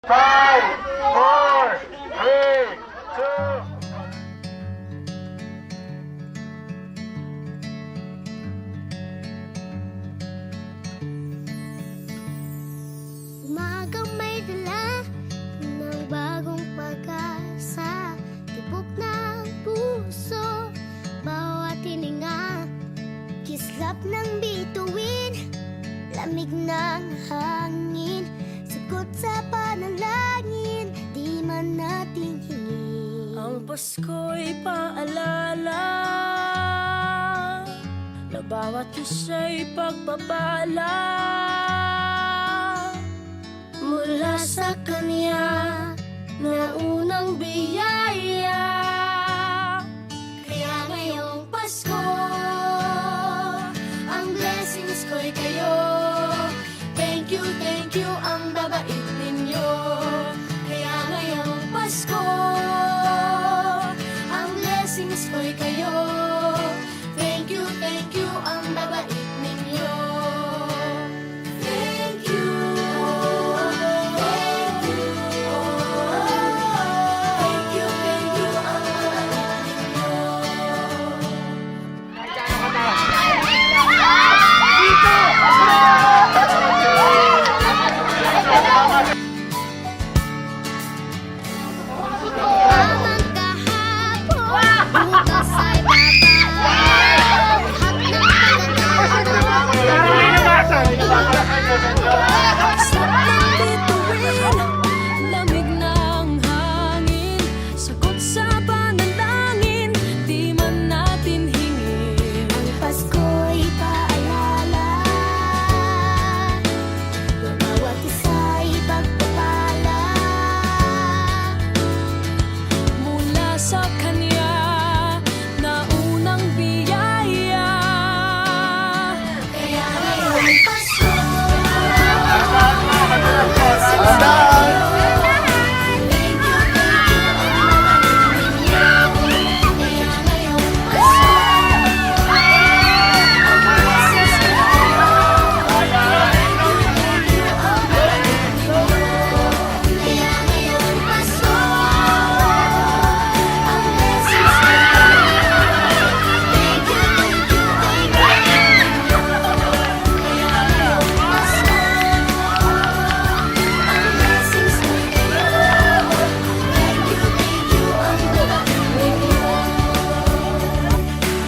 5, 4, 3, 2. Umagang may dala ng bagong pag-asa, tibok ng puso, bawat hininga, kislap ng bituin, lamig ng hangin, sagot sa panalangin, di man natin hingin. Ang Pasko'y paalala na bawat isa'y pagpapala mula sa Kanya na unang biyaya. Kaya ngayong Pasko, ang blessings ko'y kayo. Thank you, ang babait ninyo. Kaya ngayong Pasko, ang blessings ko'y kayo. Thank you, ang babait ninyo. Thank you, thank you, ang babait ninyo. Habang kahapon, bukas ay babalik. Lahat ng Sarap ng bituin, lamig ng hangin, sagot sa panalangin, di man natin hingin. ang Pasko'y paalala na bawat isa'y pagpapala. Mula sa Kanya na unang biyaya. Kaya ngayong Pasko,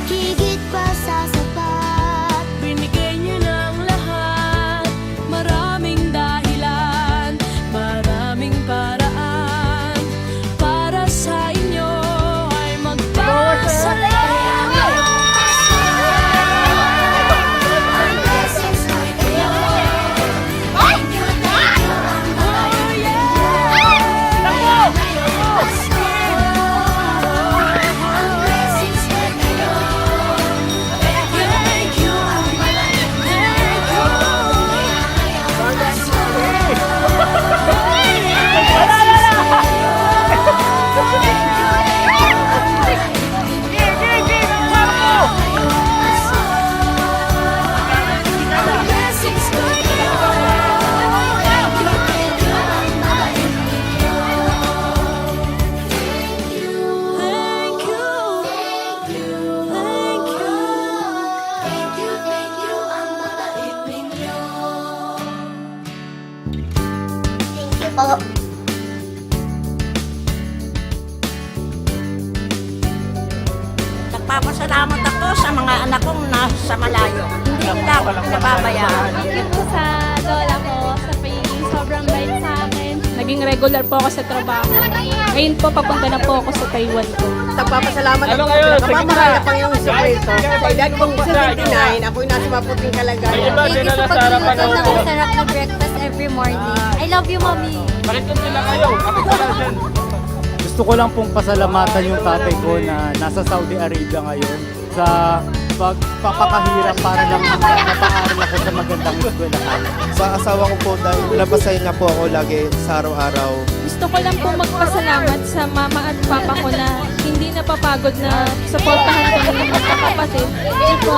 higit pa sa sapat, Binigay niyo ng lahat, maraming dahilan, maraming paraan, para sa inyo ay magpasalamat. ang blessings ko'y kayo. Thank you, ang babait ninyo. Kaya ngayong Pasko, ang blessings ko'y kayo. Thank you, ang babait ninyo. Kaya ngayong Pasko, ang blessings ko'y kayo. Thank you, ang babait ninyo. Thank you, Thank you, thank you, thank you. thank you, ang babait ninyo. Thank you po. Nagpapasalamat ako sa mga anak kong nasa malayo. Hindi nila ako nababayaan. Thank you po sa lola ko sa pagiging sobrang bait sa akin. Naging regular po ako sa trabaho. Ngayon po, papunta na po ako sa Taiwan po. Nagpapasalamat ako. Nakapamarala pang yung sekreto. Sa edad kong 79, ako'y nasa maputing kalagayan. Thank you sa pagluluto ng masarap na breakfast every morning. I love you, Mommy. Gusto ko lang pong pasalamatan yung tatay ko na nasa Saudi Arabia ngayon sa pagpapakahirap para lang mapaaral ako sa magandang eskwelahan. Sa asawa ko po dahil napasaya niya po ako lagi sa araw-araw. Gusto ko lang po magpasalamat sa mama at papa ko na hindi napapagod na suportahan kami ng magkakapatid. Thank you po.